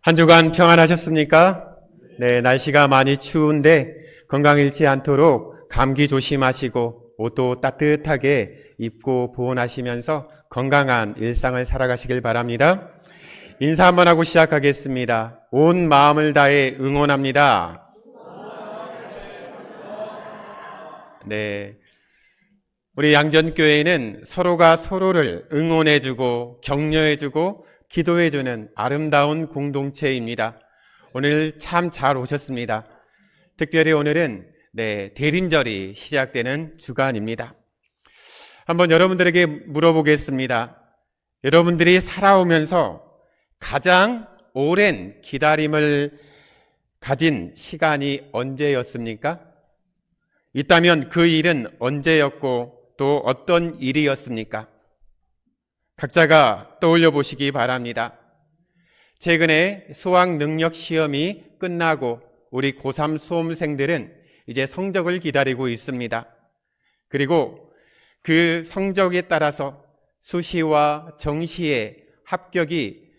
한 주간 평안하셨습니까? 네, 날씨가 많이 추운데 건강 잃지 않도록 감기 조심하시고 옷도 따뜻하게 입고 보온하시면서 건강한 일상을 살아가시길 바랍니다. 인사 한번 하고 시작하겠습니다. 온 마음을 다해 응원합니다. 네, 우리 양전교회는 서로가 서로를 응원해주고 격려해주고 기도해주는 아름다운 공동체입니다. 오늘 참 잘 오셨습니다. 특별히 오늘은 대림절이 시작되는 주간입니다. 한번 여러분들에게 물어보겠습니다. 여러분들이 살아오면서 가장 오랜 기다림을 가진 시간이 언제였습니까? 있다면 그 일은 언제였고 또 어떤 일이었습니까? 각자가 떠올려 보시기 바랍니다. 최근에 수학 능력 시험이 끝나고 우리 고3 수험생들은 이제 성적을 기다리고 있습니다. 그리고 그 성적에 따라서 수시와 정시의 합격이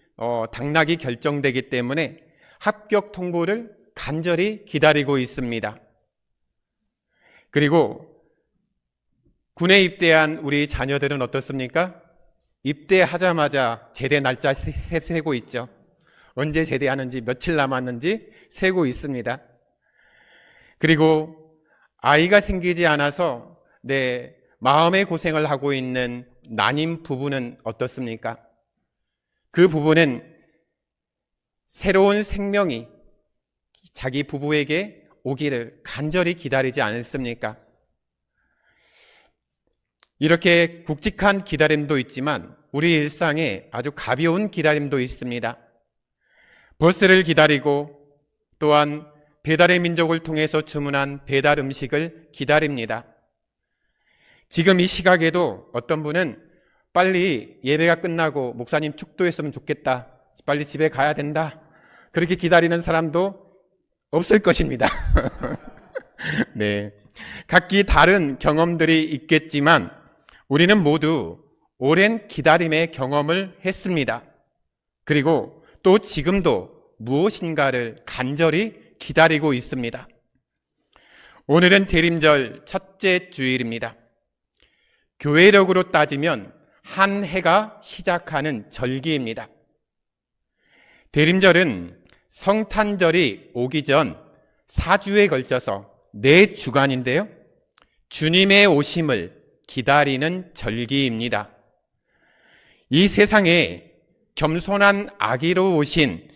당락이 결정되기 때문에 합격 통보를 간절히 기다리고 있습니다. 그리고 군에 입대한 우리 자녀들은 어떻습니까? 입대하자마자 제대 날짜 세고 있죠. 언제 제대하는지, 며칠 남았는지 세고 있습니다. 그리고 아이가 생기지 않아서 마음의 고생을 하고 있는 난임 부부는 어떻습니까? 그 부부는 새로운 생명이 자기 부부에게 오기를 간절히 기다리지 않습니까? 이렇게 굵직한 기다림도 있지만 우리 일상에 아주 가벼운 기다림도 있습니다. 버스를 기다리고 또한 배달의 민족을 통해서 주문한 배달 음식을 기다립니다. 지금 이 시각에도 어떤 분은 빨리 예배가 끝나고 목사님 축도했으면 좋겠다. 빨리 집에 가야 된다. 그렇게 기다리는 사람도 없을 것입니다. 네, 각기 다른 경험들이 있겠지만 우리는 모두 오랜 기다림의 경험을 했습니다. 그리고 또 지금도 무엇인가를 간절히 기다리고 있습니다. 오늘은 대림절 첫째 주일입니다. 교회력으로 따지면 한 해가 시작하는 절기입니다. 대림절은 성탄절이 오기 전 4주에 걸쳐서 4주간인데요. 주님의 오심을 기다리는 절기입니다. 이 세상에 겸손한 아기로 오신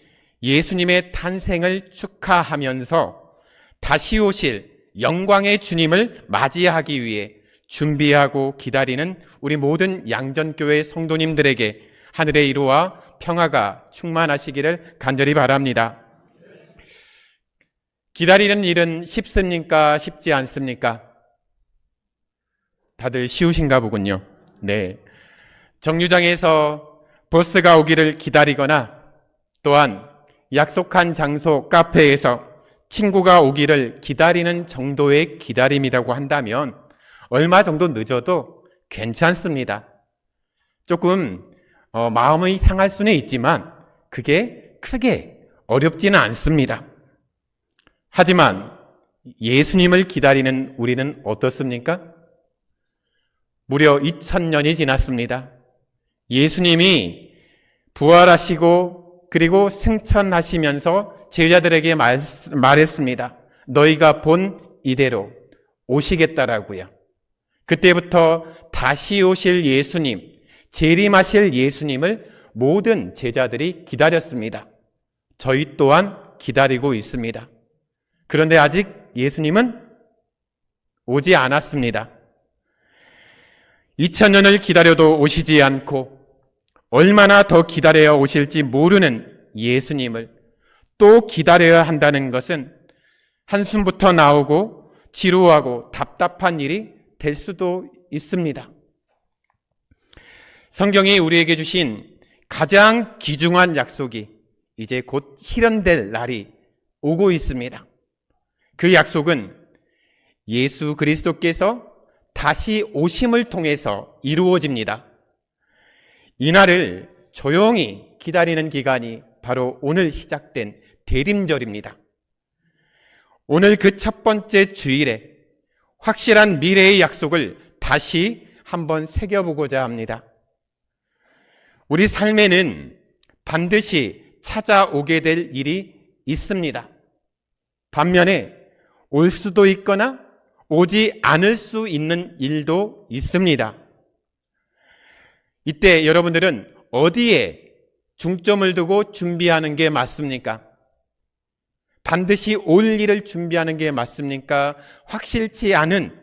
예수님의 탄생을 축하하면서 다시 오실 영광의 주님을 맞이하기 위해 준비하고 기다리는 우리 모든 양전교회 성도님들에게 하늘의 위로와 평화가 충만하시기를 간절히 바랍니다. 기다리는 일은 쉽습니까? 쉽지 않습니까? 다들 쉬우신가 보군요. 네. 정류장에서 버스가 오기를 기다리거나 또한 약속한 장소 카페에서 친구가 오기를 기다리는 정도의 기다림이라고 한다면 얼마 정도 늦어도 괜찮습니다. 조금 마음이 상할 수는 있지만 그게 크게 어렵지는 않습니다. 하지만 예수님을 기다리는 우리는 어떻습니까? 무려 2000년이 지났습니다. 예수님이 부활하시고 그리고 승천하시면서 제자들에게 말했습니다. 너희가 본 이대로 오시겠다라고요. 그때부터 다시 오실 예수님, 재림하실 예수님을 모든 제자들이 기다렸습니다. 저희 또한 기다리고 있습니다. 그런데 아직 예수님은 오지 않았습니다. 2000년을 기다려도 오시지 않고 얼마나 더 기다려야 오실지 모르는 예수님을 또 기다려야 한다는 것은 한숨부터 나오고 지루하고 답답한 일이 될 수도 있습니다. 성경이 우리에게 주신 가장 귀중한 약속이 이제 곧 실현될 날이 오고 있습니다. 그 약속은 예수 그리스도께서 다시 오심을 통해서 이루어집니다. 이날을 조용히 기다리는 기간이 바로 오늘 시작된 대림절입니다. 오늘 그 첫 번째 주일에 확실한 미래의 약속을 다시 한번 새겨보고자 합니다. 우리 삶에는 반드시 찾아오게 될 일이 있습니다. 반면에 올 수도 있거나 오지 않을 수 있는 일도 있습니다. 이때 여러분들은 어디에 중점을 두고 준비하는 게 맞습니까? 반드시 올 일을 준비하는 게 맞습니까? 확실치 않은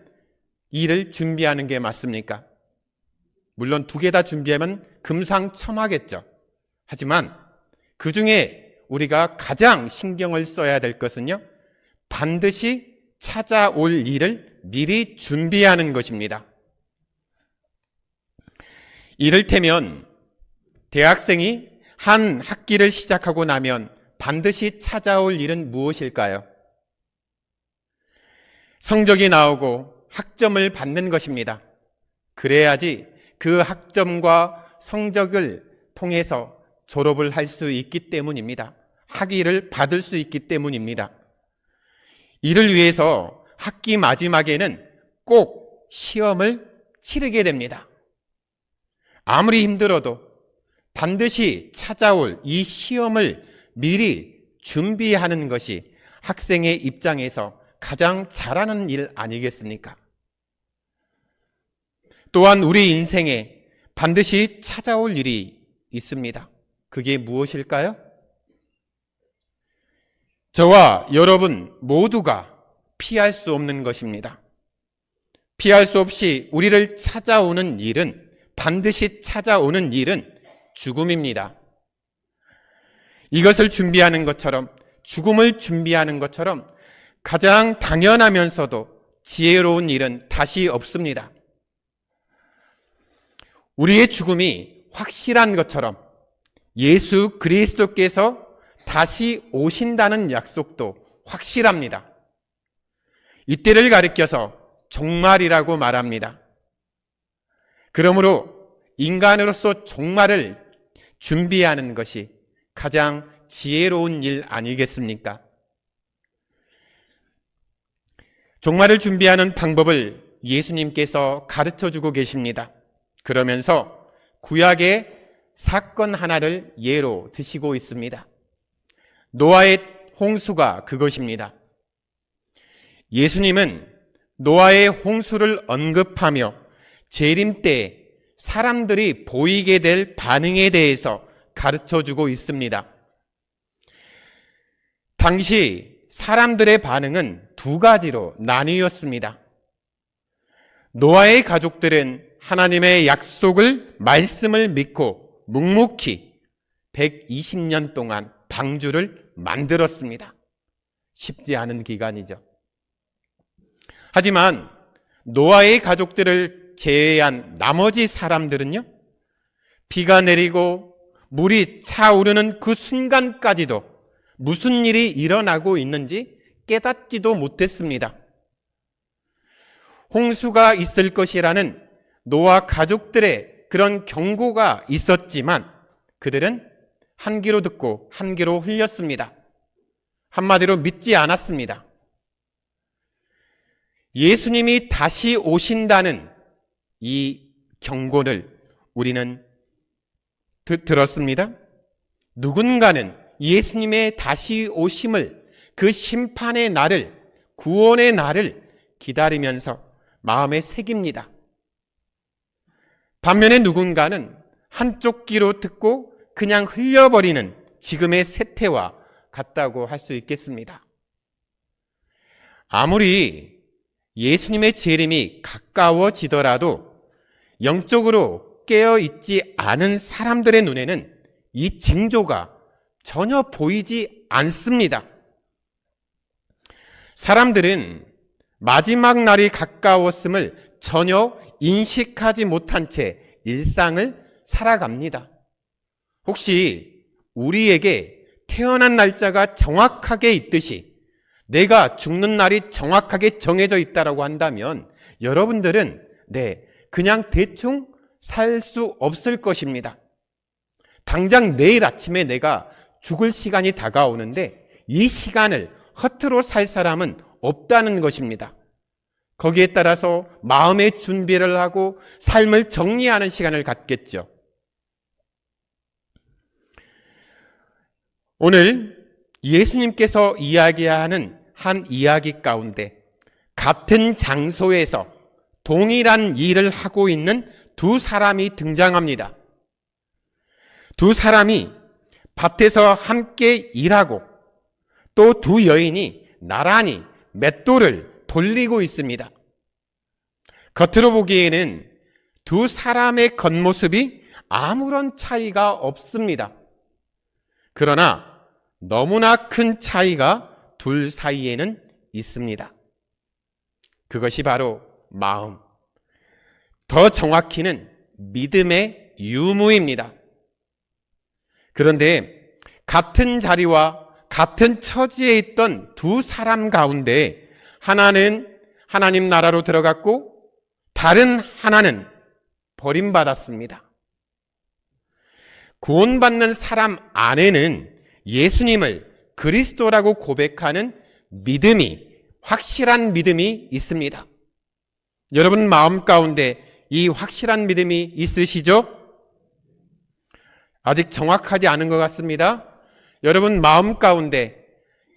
일을 준비하는 게 맞습니까? 물론 두 개 다 준비하면 금상첨화겠죠. 하지만 그 중에 우리가 가장 신경을 써야 될 것은요, 반드시 찾아올 일을 미리 준비하는 것입니다. 이를테면 대학생이 한 학기를 시작하고 나면 반드시 찾아올 일은 무엇일까요? 성적이 나오고 학점을 받는 것입니다. 그래야지 그 학점과 성적을 통해서 졸업을 할 수 있기 때문입니다. 학위를 받을 수 있기 때문입니다. 이를 위해서 학기 마지막에는 꼭 시험을 치르게 됩니다. 아무리 힘들어도 반드시 찾아올 이 시험을 미리 준비하는 것이 학생의 입장에서 가장 잘하는 일 아니겠습니까? 또한 우리 인생에 반드시 찾아올 일이 있습니다. 그게 무엇일까요? 저와 여러분 모두가 피할 수 없는 것입니다. 피할 수 없이 우리를 찾아오는 일은, 반드시 찾아오는 일은 죽음입니다. 이것을 준비하는 것처럼, 죽음을 준비하는 것처럼 가장 당연하면서도 지혜로운 일은 다시 없습니다. 우리의 죽음이 확실한 것처럼 예수 그리스도께서 다시 오신다는 약속도 확실합니다. 이때를 가리켜서 종말이라고 말합니다. 그러므로 인간으로서 종말을 준비하는 것이 가장 지혜로운 일 아니겠습니까? 종말을 준비하는 방법을 예수님께서 가르쳐주고 계십니다. 그러면서 구약의 사건 하나를 예로 드시고 있습니다. 노아의 홍수가 그것입니다. 예수님은 노아의 홍수를 언급하며 재림 때 사람들이 보이게 될 반응에 대해서 가르쳐주고 있습니다. 당시 사람들의 반응은 두 가지로 나뉘었습니다. 노아의 가족들은 하나님의 약속을, 말씀을 믿고 묵묵히 120년 동안 방주를 만들었습니다. 쉽지 않은 기간이죠. 하지만 노아의 가족들을 제외한 나머지 사람들은요, 비가 내리고 물이 차오르는 그 순간까지도 무슨 일이 일어나고 있는지 깨닫지도 못했습니다. 홍수가 있을 것이라는 노아 가족들의 그런 경고가 있었지만 그들은 한 귀로 듣고 한 귀로 흘렸습니다. 한마디로 믿지 않았습니다. 예수님이 다시 오신다는 이 경고를 우리는 들었습니다. 누군가는 예수님의 다시 오심을, 그 심판의 날을, 구원의 날을 기다리면서 마음에 새깁니다. 반면에 누군가는 한쪽 귀로 듣고 그냥 흘려버리는 지금의 세태와 같다고 할 수 있겠습니다. 아무리 예수님의 재림이 가까워지더라도 영적으로 깨어있지 않은 사람들의 눈에는 이 징조가 전혀 보이지 않습니다. 사람들은 마지막 날이 가까웠음을 전혀 인식하지 못한 채 일상을 살아갑니다. 혹시 우리에게 태어난 날짜가 정확하게 있듯이 내가 죽는 날이 정확하게 정해져 있다고 한다면 여러분들은 그냥 대충 살 수 없을 것입니다. 당장 내일 아침에 내가 죽을 시간이 다가오는데 이 시간을 허투루 살 사람은 없다는 것입니다. 거기에 따라서 마음의 준비를 하고 삶을 정리하는 시간을 갖겠죠. 오늘 예수님께서 이야기하는 한 이야기 가운데 같은 장소에서 동일한 일을 하고 있는 두 사람이 등장합니다. 두 사람이 밭에서 함께 일하고 또 두 여인이 나란히 맷돌을 돌리고 있습니다. 겉으로 보기에는 두 사람의 겉모습이 아무런 차이가 없습니다. 그러나 너무나 큰 차이가 둘 사이에는 있습니다. 그것이 바로 마음, 더 정확히는 믿음의 유무입니다. 그런데 같은 자리와 같은 처지에 있던 두 사람 가운데 하나는 하나님 나라로 들어갔고 다른 하나는 버림받았습니다. 구원받는 사람 안에는 예수님을 그리스도라고 고백하는 믿음이, 확실한 믿음이 있습니다. 여러분 마음 가운데 이 확실한 믿음이 있으시죠? 아직 정확하지 않은 것 같습니다. 여러분 마음 가운데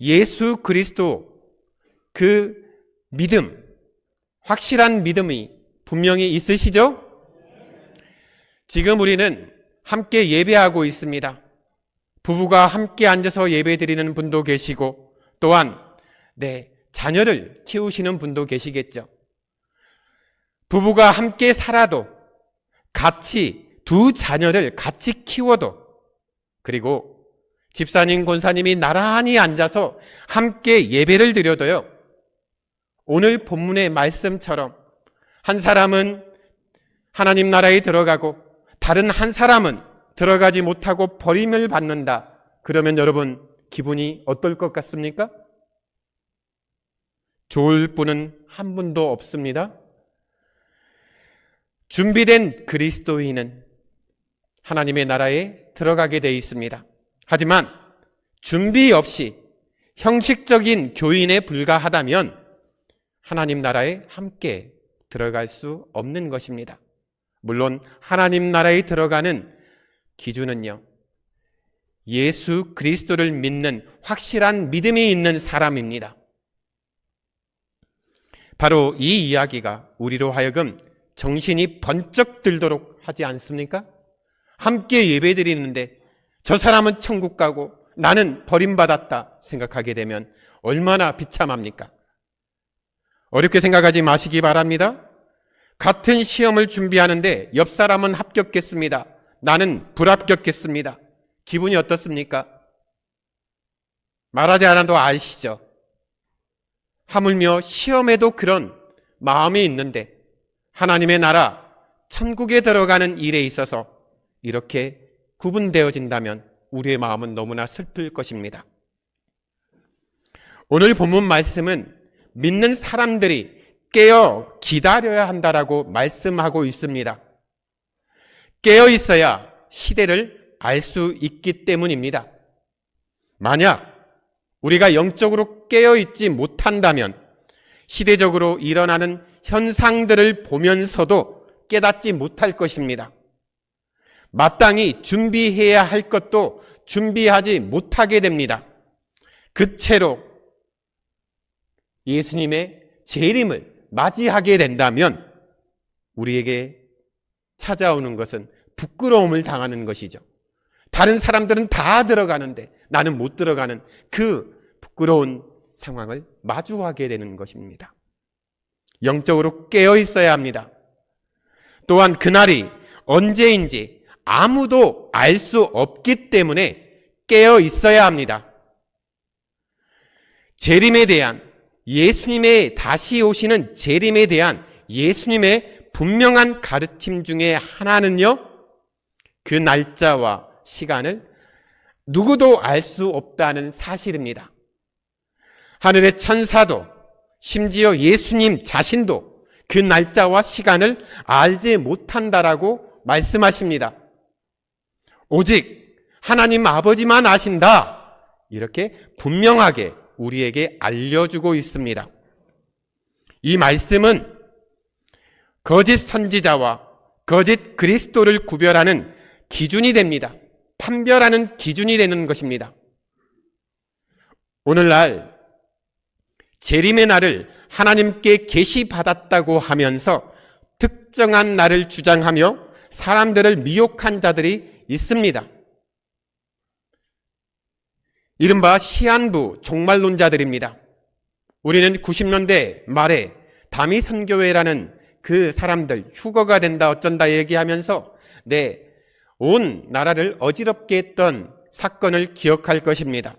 예수 그리스도 그 믿음, 확실한 믿음이 분명히 있으시죠? 지금 우리는 함께 예배하고 있습니다. 부부가 함께 앉아서 예배 드리는 분도 계시고 또한 자녀를 키우시는 분도 계시겠죠. 부부가 함께 살아도 같이 두 자녀를 같이 키워도 그리고 집사님, 권사님이 나란히 앉아서 함께 예배를 드려도요. 오늘 본문의 말씀처럼 한 사람은 하나님 나라에 들어가고 다른 한 사람은 들어가지 못하고 버림을 받는다. 그러면 여러분 기분이 어떨 것 같습니까? 좋을 분은 한 분도 없습니다. 준비된 그리스도인은 하나님의 나라에 들어가게 되어 있습니다. 하지만 준비 없이 형식적인 교인에 불과하다면 하나님 나라에 함께 들어갈 수 없는 것입니다. 물론 하나님 나라에 들어가는 기준은요, 예수 그리스도를 믿는 확실한 믿음이 있는 사람입니다. 바로 이 이야기가 우리로 하여금 정신이 번쩍 들도록 하지 않습니까? 함께 예배드리는데 저 사람은 천국 가고 나는 버림받았다 생각하게 되면 얼마나 비참합니까? 어렵게 생각하지 마시기 바랍니다. 같은 시험을 준비하는데 옆 사람은 합격했습니다. 나는 불합격했습니다. 기분이 어떻습니까? 말하지 않아도 아시죠? 하물며 시험에도 그런 마음이 있는데 하나님의 나라, 천국에 들어가는 일에 있어서 이렇게 구분되어진다면 우리의 마음은 너무나 슬플 것입니다. 오늘 본문 말씀은 믿는 사람들이 깨어 기다려야 한다라고 말씀하고 있습니다. 깨어 있어야 시대를 알 수 있기 때문입니다. 만약 우리가 영적으로 깨어 있지 못한다면 시대적으로 일어나는 현상들을 보면서도 깨닫지 못할 것입니다. 마땅히 준비해야 할 것도 준비하지 못하게 됩니다. 그 채로 예수님의 재림을 맞이하게 된다면 우리에게 찾아오는 것은 부끄러움을 당하는 것이죠. 다른 사람들은 다 들어가는데 나는 못 들어가는 그 부끄러운 상황을 마주하게 되는 것입니다. 영적으로 깨어 있어야 합니다. 또한 그날이 언제인지 아무도 알 수 없기 때문에 깨어 있어야 합니다. 재림에 대한 예수님의 다시 오시는 재림에 대한 예수님의 분명한 가르침 중에 하나는요, 그 날짜와 시간을 누구도 알 수 없다는 사실입니다. 하늘의 천사도 심지어 예수님 자신도 그 날짜와 시간을 알지 못한다라고 말씀하십니다. 오직 하나님 아버지만 아신다. 이렇게 분명하게 우리에게 알려주고 있습니다. 이 말씀은 거짓 선지자와 거짓 그리스도를 구별하는 기준이 됩니다. 판별하는 기준이 되는 것입니다. 오늘날 재림의 날을 하나님께 계시받았다고 하면서 특정한 날을 주장하며 사람들을 미혹한 자들이 있습니다. 이른바 시한부 종말론자들입니다. 우리는 90년대 말에 다미선교회라는 그 사람들 휴거가 된다 어쩐다 얘기하면서 온 나라를 어지럽게 했던 사건을 기억할 것입니다.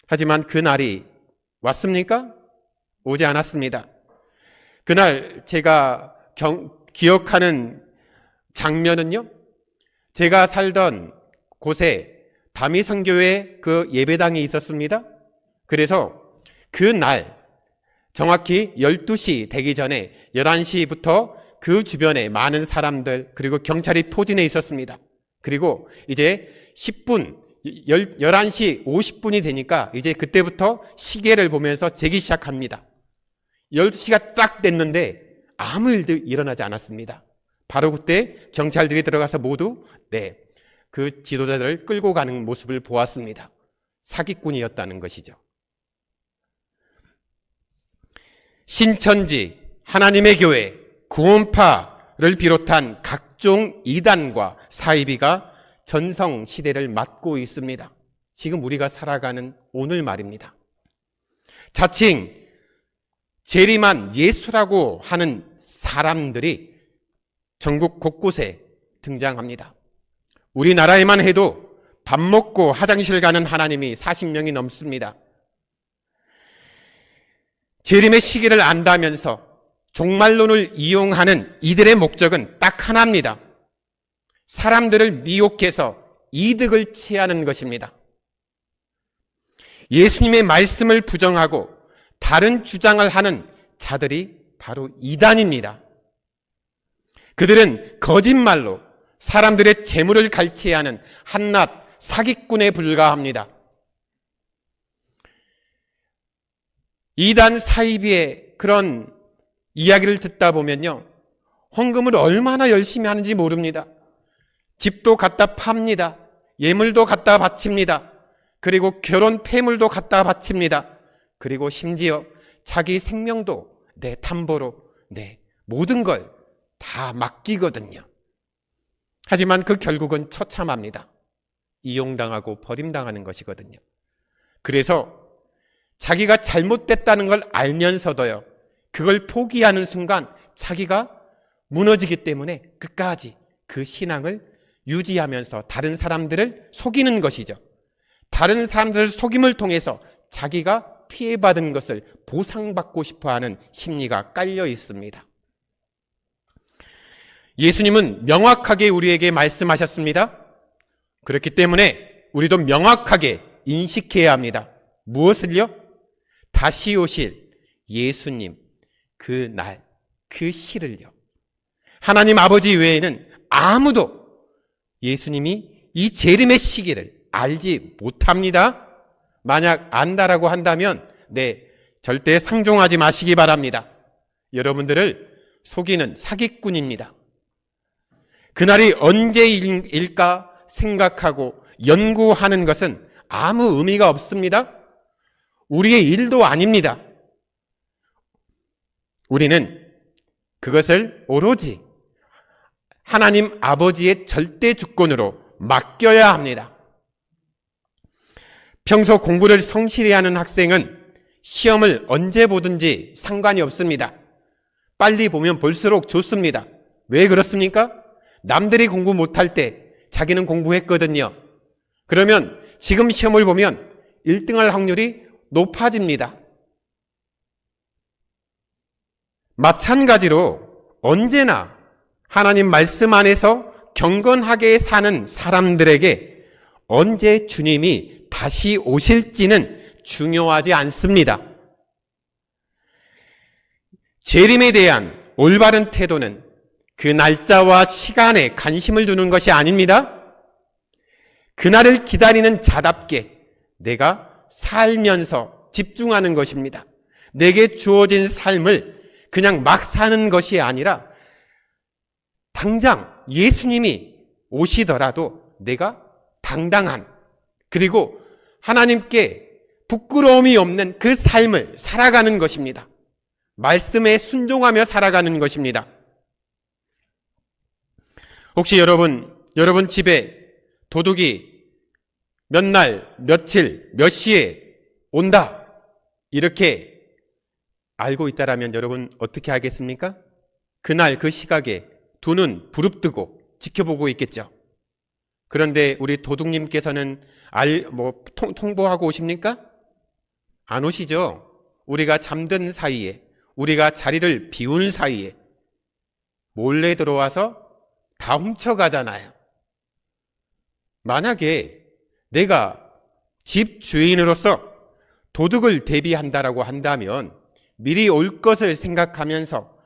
하지만 그 날이 왔습니까? 오지 않았습니다. 그날 제가 기억하는 장면은요, 제가 살던 곳에 다미선교회 그 예배당이 있었습니다. 그래서 그 날 정확히 12시 되기 전에 11시부터 그 주변에 많은 사람들 그리고 경찰이 포진해 있었습니다. 그리고 이제 10분 11시 50분이 되니까 이제 그때부터 시계를 보면서 재기 시작합니다. 12시가 딱 됐는데 아무 일도 일어나지 않았습니다. 바로 그때 경찰들이 들어가서 모두 그 지도자들을 끌고 가는 모습을 보았습니다. 사기꾼이었다는 것이죠. 신천지, 하나님의 교회, 구원파를 비롯한 각종 이단과 사이비가 전성시대를 맞고 있습니다. 지금 우리가 살아가는 오늘 말입니다. 자칭 재림한 예수라고 하는 사람들이 전국 곳곳에 등장합니다. 우리나라에만 해도 밥 먹고 화장실 가는 하나님이 40명이 넘습니다. 재림의 시기를 안다면서 종말론을 이용하는 이들의 목적은 딱 하나입니다. 사람들을 미혹해서 이득을 취하는 것입니다. 예수님의 말씀을 부정하고 다른 주장을 하는 자들이 바로 이단입니다. 그들은 거짓말로 사람들의 재물을 갈취하는 한낱 사기꾼에 불과합니다. 이단 사이비의 그런 이야기를 듣다 보면요, 헌금을 얼마나 열심히 하는지 모릅니다. 집도 갖다 팝니다. 예물도 갖다 바칩니다. 그리고 결혼 폐물도 갖다 바칩니다. 그리고 심지어 자기 생명도 담보로 모든 걸 다 맡기거든요. 하지만 그 결국은 처참합니다. 이용당하고 버림당하는 것이거든요. 그래서 자기가 잘못됐다는 걸 알면서도요, 그걸 포기하는 순간 자기가 무너지기 때문에 끝까지 그 신앙을 유지하면서 다른 사람들을 속이는 것이죠. 다른 사람들을 속임을 통해서 자기가 피해받은 것을 보상받고 싶어하는 심리가 깔려 있습니다. 예수님은 명확하게 우리에게 말씀하셨습니다. 그렇기 때문에 우리도 명확하게 인식해야 합니다. 무엇을요? 다시 오실 예수님 그 날, 그 시를요. 하나님 아버지 외에는 아무도 예수님이 이 재림의 시기를 알지 못합니다. 만약 안다라고 한다면 절대 상종하지 마시기 바랍니다. 여러분들을 속이는 사기꾼입니다. 그날이 언제일까 생각하고 연구하는 것은 아무 의미가 없습니다. 우리의 일도 아닙니다. 우리는 그것을 오로지 하나님 아버지의 절대 주권으로 맡겨야 합니다. 평소 공부를 성실히 하는 학생은 시험을 언제 보든지 상관이 없습니다. 빨리 보면 볼수록 좋습니다. 왜 그렇습니까? 남들이 공부 못할 때 자기는 공부했거든요. 그러면 지금 시험을 보면 1등할 확률이 높아집니다. 마찬가지로 언제나 하나님 말씀 안에서 경건하게 사는 사람들에게 언제 주님이 다시 오실지는 중요하지 않습니다. 재림에 대한 올바른 태도는 그 날짜와 시간에 관심을 두는 것이 아닙니다. 그날을 기다리는 자답게 내가 살면서 집중하는 것입니다. 내게 주어진 삶을 그냥 막 사는 것이 아니라 당장 예수님이 오시더라도 내가 당당한, 그리고 하나님께 부끄러움이 없는 그 삶을 살아가는 것입니다. 말씀에 순종하며 살아가는 것입니다. 혹시 여러분 집에 도둑이 몇 날, 며칠, 몇 시에 온다, 이렇게 알고 있다라면 여러분 어떻게 하겠습니까? 그날 그 시각에 두 눈 부릅뜨고 지켜보고 있겠죠. 그런데 우리 도둑님께서는 통보하고 오십니까? 안 오시죠. 우리가 잠든 사이에, 우리가 자리를 비운 사이에 몰래 들어와서 다 훔쳐가잖아요. 만약에 내가 집 주인으로서 도둑을 대비한다라고 한다면 미리 올 것을 생각하면서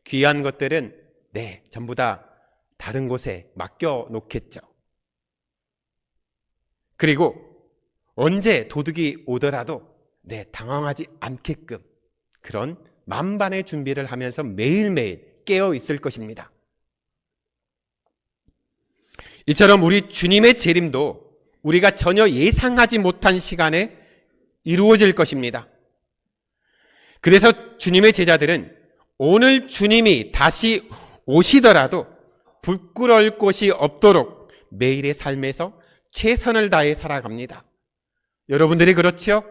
귀한 것들은 전부 다 다른 곳에 맡겨 놓겠죠. 그리고 언제 도둑이 오더라도 당황하지 않게끔 그런 만반의 준비를 하면서 매일매일 깨어 있을 것입니다. 이처럼 우리 주님의 재림도 우리가 전혀 예상하지 못한 시간에 이루어질 것입니다. 그래서 주님의 제자들은 오늘 주님이 다시 오시더라도 부끄러울 것이 없도록 매일의 삶에서 최선을 다해 살아갑니다. 여러분들이 그렇지요?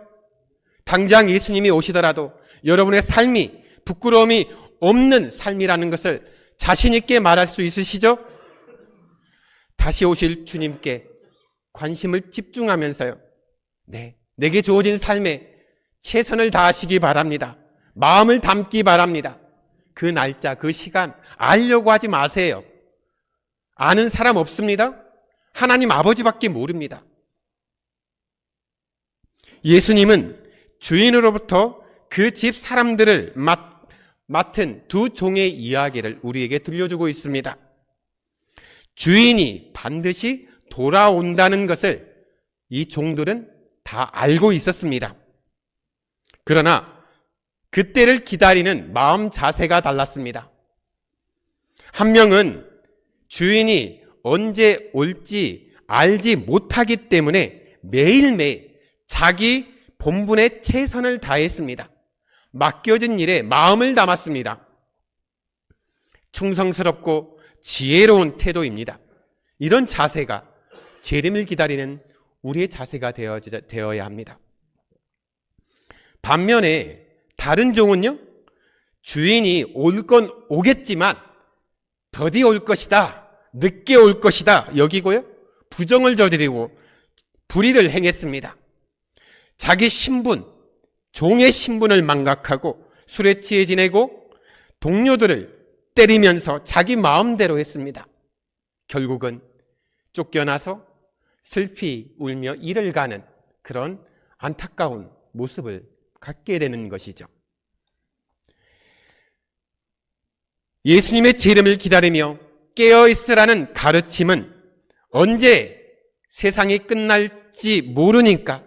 당장 예수님이 오시더라도 여러분의 삶이 부끄러움이 없는 삶이라는 것을 자신 있게 말할 수 있으시죠? 다시 오실 주님께 관심을 집중하면서요, 내게 주어진 삶에 최선을 다하시기 바랍니다. 마음을 담기 바랍니다. 그 날짜, 그 시간 알려고 하지 마세요. 아는 사람 없습니다. 하나님 아버지밖에 모릅니다. 예수님은 주인으로부터 그 집 사람들을 맡은 두 종의 이야기를 우리에게 들려주고 있습니다. 주인이 반드시 돌아온다는 것을 이 종들은 다 알고 있었습니다. 그러나 그때를 기다리는 마음 자세가 달랐습니다. 한 명은 주인이 언제 올지 알지 못하기 때문에 매일매일 자기 본분에 최선을 다했습니다. 맡겨진 일에 마음을 담았습니다. 충성스럽고 지혜로운 태도입니다. 이런 자세가 재림을 기다리는 우리의 자세가 되어야 합니다. 반면에 다른 종은요, 주인이 올 건 오겠지만 더디 올 것이다, 늦게 올 것이다 여기고요, 부정을 저지르고 불의를 행했습니다. 자기 신분, 종의 신분을 망각하고 술에 취해 지내고 동료들을 때리면서 자기 마음대로 했습니다. 결국은 쫓겨나서 슬피 울며 일을 가는 그런 안타까운 모습을 갖게 되는 것이죠. 예수님의 재림을 기다리며 깨어있으라는 가르침은 언제 세상이 끝날지 모르니까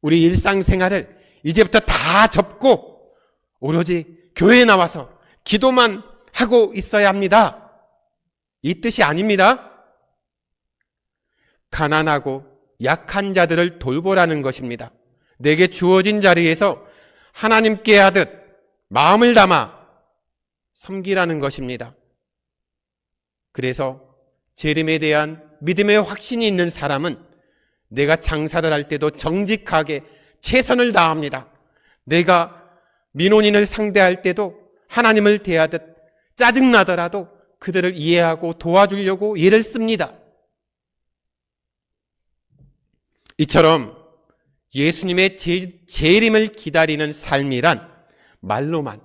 우리 일상생활을 이제부터 다 접고 오로지 교회에 나와서 기도만 하고 있어야 합니다. 이 뜻이 아닙니다. 가난하고 약한 자들을 돌보라는 것입니다. 내게 주어진 자리에서 하나님께 하듯 마음을 담아 섬기라는 것입니다. 그래서 재림에 대한 믿음의 확신이 있는 사람은 내가 장사를 할 때도 정직하게 최선을 다합니다. 내가 민원인을 상대할 때도 하나님을 대하듯 짜증나더라도 그들을 이해하고 도와주려고 애를 씁니다. 이처럼 예수님의 재림을 기다리는 삶이란 말로만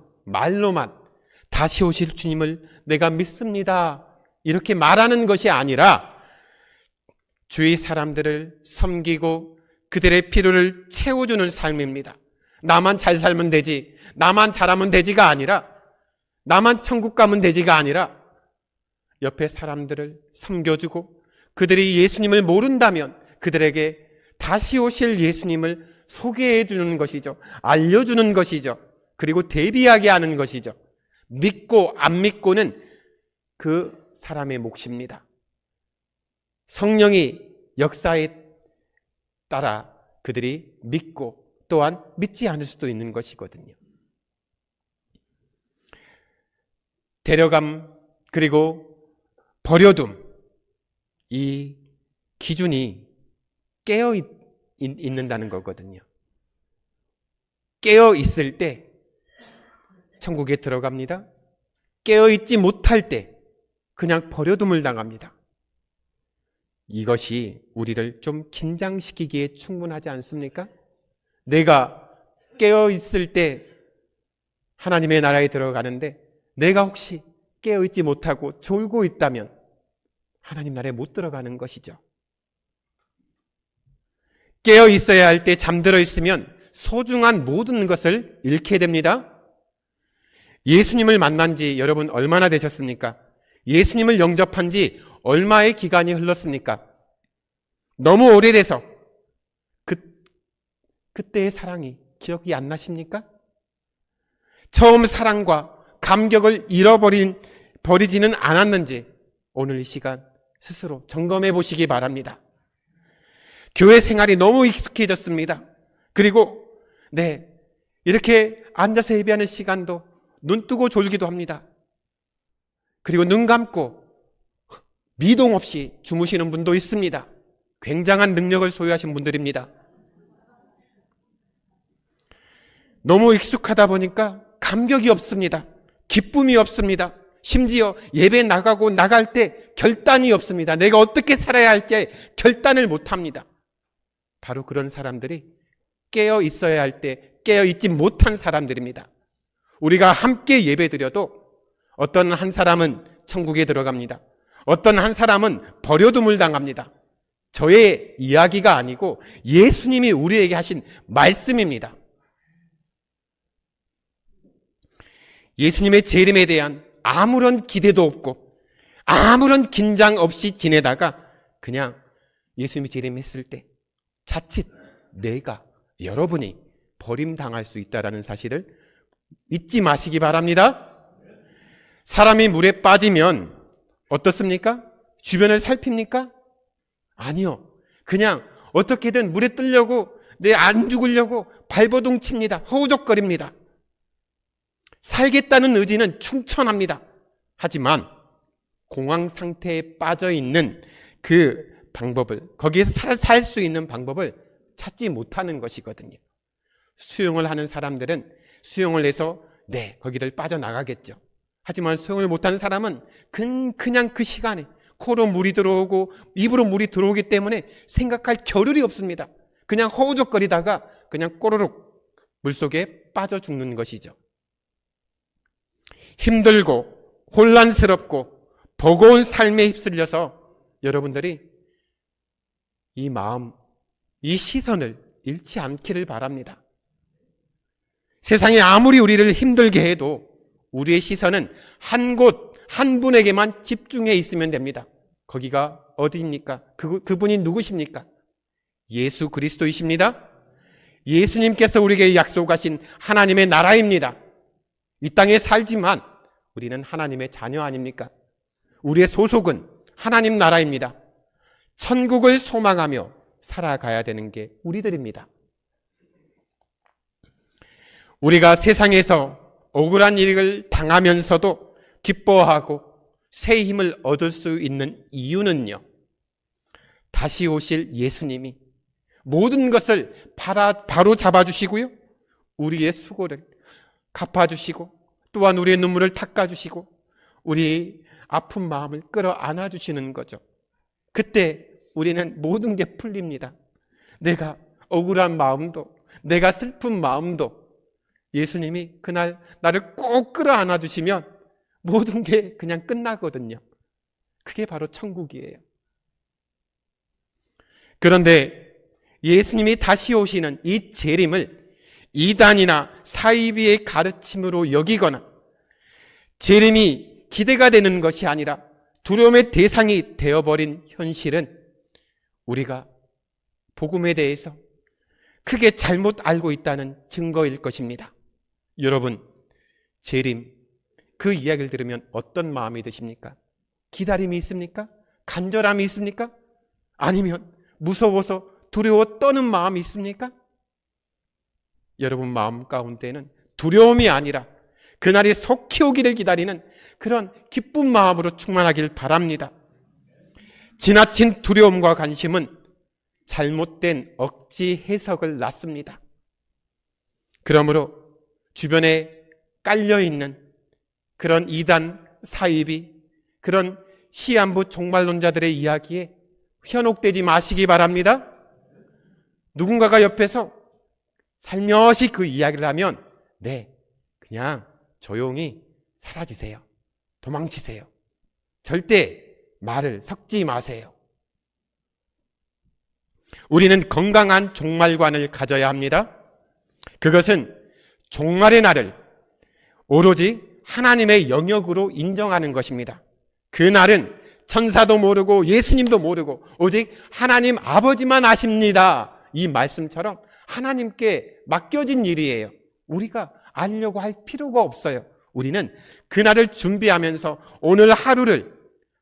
다시 오실 주님을 내가 믿습니다, 이렇게 말하는 것이 아니라 주위 사람들을 섬기고 그들의 필요를 채워주는 삶입니다. 나만 잘 살면 되지, 나만 잘하면 되지가 아니라, 나만 천국 가면 되지가 아니라 옆에 사람들을 섬겨주고 그들이 예수님을 모른다면 그들에게 다시 오실 예수님을 소개해 주는 것이죠. 알려주는 것이죠. 그리고 대비하게 하는 것이죠. 믿고 안 믿고는 그 사람의 몫입니다. 성령이 역사에 따라 그들이 믿고 또한 믿지 않을 수도 있는 것이거든요. 데려감 그리고 버려둠, 이 기준이 깨어 있는다는 거거든요. 깨어 있을 때 천국에 들어갑니다. 깨어 있지 못할 때 그냥 버려둠을 당합니다. 이것이 우리를 좀 긴장시키기에 충분하지 않습니까? 내가 깨어 있을 때 하나님의 나라에 들어가는데 내가 혹시 깨어 있지 못하고 졸고 있다면 하나님 나라에 못 들어가는 것이죠. 깨어 있어야 할 때 잠들어 있으면 소중한 모든 것을 잃게 됩니다. 예수님을 만난 지 여러분 얼마나 되셨습니까? 예수님을 영접한 지 얼마의 기간이 흘렀습니까? 너무 오래돼서 그때의 사랑이 기억이 안 나십니까? 처음 사랑과 감격을 버리지는 않았는지 오늘 이 시간 스스로 점검해 보시기 바랍니다. 교회 생활이 너무 익숙해졌습니다. 그리고 이렇게 앉아서 예배하는 시간도 눈 뜨고 졸기도 합니다. 그리고 눈 감고 미동 없이 주무시는 분도 있습니다. 굉장한 능력을 소유하신 분들입니다. 너무 익숙하다 보니까 감격이 없습니다. 기쁨이 없습니다. 심지어 예배 나가고 나갈 때 결단이 없습니다. 내가 어떻게 살아야 할지 결단을 못합니다. 바로 그런 사람들이 깨어 있어야 할 때 깨어 있지 못한 사람들입니다. 우리가 함께 예배드려도 어떤 한 사람은 천국에 들어갑니다. 어떤 한 사람은 버려둠을 당합니다. 저의 이야기가 아니고 예수님이 우리에게 하신 말씀입니다. 예수님의 재림에 대한 아무런 기대도 없고 아무런 긴장 없이 지내다가 그냥 예수님이 재림했을 때 자칫 여러분이 버림당할 수 있다는 사실을 잊지 마시기 바랍니다. 사람이 물에 빠지면 어떻습니까? 주변을 살핍니까? 아니요. 그냥 어떻게든 물에 뜨려고 안 죽으려고 발버둥 칩니다. 허우적거립니다. 살겠다는 의지는 충천합니다. 하지만 공황 상태에 빠져 있는 그 방법을, 거기에서 살 수 있는 방법을 찾지 못하는 것이거든요. 수영을 하는 사람들은 수영을 해서 거기를 빠져나가겠죠. 하지만 수영을 못하는 사람은 그냥 그 시간에 코로 물이 들어오고 입으로 물이 들어오기 때문에 생각할 겨를이 없습니다. 그냥 허우적거리다가 그냥 꼬르륵 물속에 빠져 죽는 것이죠. 힘들고 혼란스럽고 버거운 삶에 휩쓸려서 여러분들이 이 마음, 이 시선을 잃지 않기를 바랍니다. 세상이 아무리 우리를 힘들게 해도 우리의 시선은 한 곳, 한 분에게만 집중해 있으면 됩니다. 거기가 어디입니까? 그분이 누구십니까? 예수 그리스도이십니다. 예수님께서 우리에게 약속하신 하나님의 나라입니다. 이 땅에 살지만 우리는 하나님의 자녀 아닙니까? 우리의 소속은 하나님 나라입니다. 천국을 소망하며 살아가야 되는 게 우리들입니다. 우리가 세상에서 억울한 일을 당하면서도 기뻐하고 새 힘을 얻을 수 있는 이유는요, 다시 오실 예수님이 모든 것을 바로 잡아주시고요, 우리의 수고를 갚아주시고 또한 우리의 눈물을 닦아주시고 우리 아픈 마음을 끌어안아 주시는 거죠. 그때 우리는 모든 게 풀립니다. 내가 억울한 마음도, 내가 슬픈 마음도 예수님이 그날 나를 꼭 끌어안아 주시면 모든 게 그냥 끝나거든요. 그게 바로 천국이에요. 그런데 예수님이 다시 오시는 이 재림을 이단이나 사이비의 가르침으로 여기거나 재림이 기대가 되는 것이 아니라 두려움의 대상이 되어버린 현실은 우리가 복음에 대해서 크게 잘못 알고 있다는 증거일 것입니다. 여러분, 재림, 그 이야기를 들으면 어떤 마음이 드십니까? 기다림이 있습니까? 간절함이 있습니까? 아니면 무서워서 두려워 떠는 마음이 있습니까? 여러분 마음 가운데는 두려움이 아니라 그날이 속히 오기를 기다리는 그런 기쁜 마음으로 충만하길 바랍니다. 지나친 두려움과 관심은 잘못된 억지 해석을 낳습니다. 그러므로 주변에 깔려있는 그런 이단 사이비, 그런 시한부 종말론자들의 이야기에 현혹되지 마시기 바랍니다. 누군가가 옆에서 살며시 그 이야기를 하면 네, 그냥 조용히 사라지세요. 도망치세요. 절대 말을 섞지 마세요. 우리는 건강한 종말관을 가져야 합니다. 그것은 종말의 날을 오로지 하나님의 영역으로 인정하는 것입니다. 그 날은 천사도 모르고 예수님도 모르고 오직 하나님 아버지만 아십니다. 이 말씀처럼 하나님께 맡겨진 일이에요. 우리가 알려고 할 필요가 없어요. 우리는 그날을 준비하면서 오늘 하루를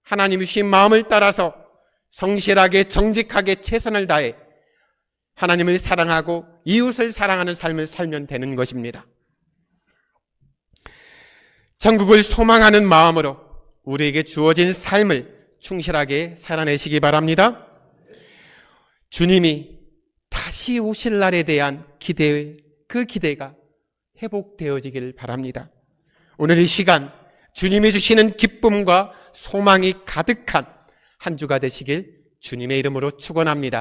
하나님이 주신 마음을 따라서 성실하게 정직하게 최선을 다해 하나님을 사랑하고 이웃을 사랑하는 삶을 살면 되는 것입니다. 천국을 소망하는 마음으로 우리에게 주어진 삶을 충실하게 살아내시기 바랍니다. 주님이 다시 오실 날에 대한 기대, 그 기대가 회복되어지길 바랍니다. 오늘 이 시간 주님이 주시는 기쁨과 소망이 가득한 한 주가 되시길 주님의 이름으로 축원합니다.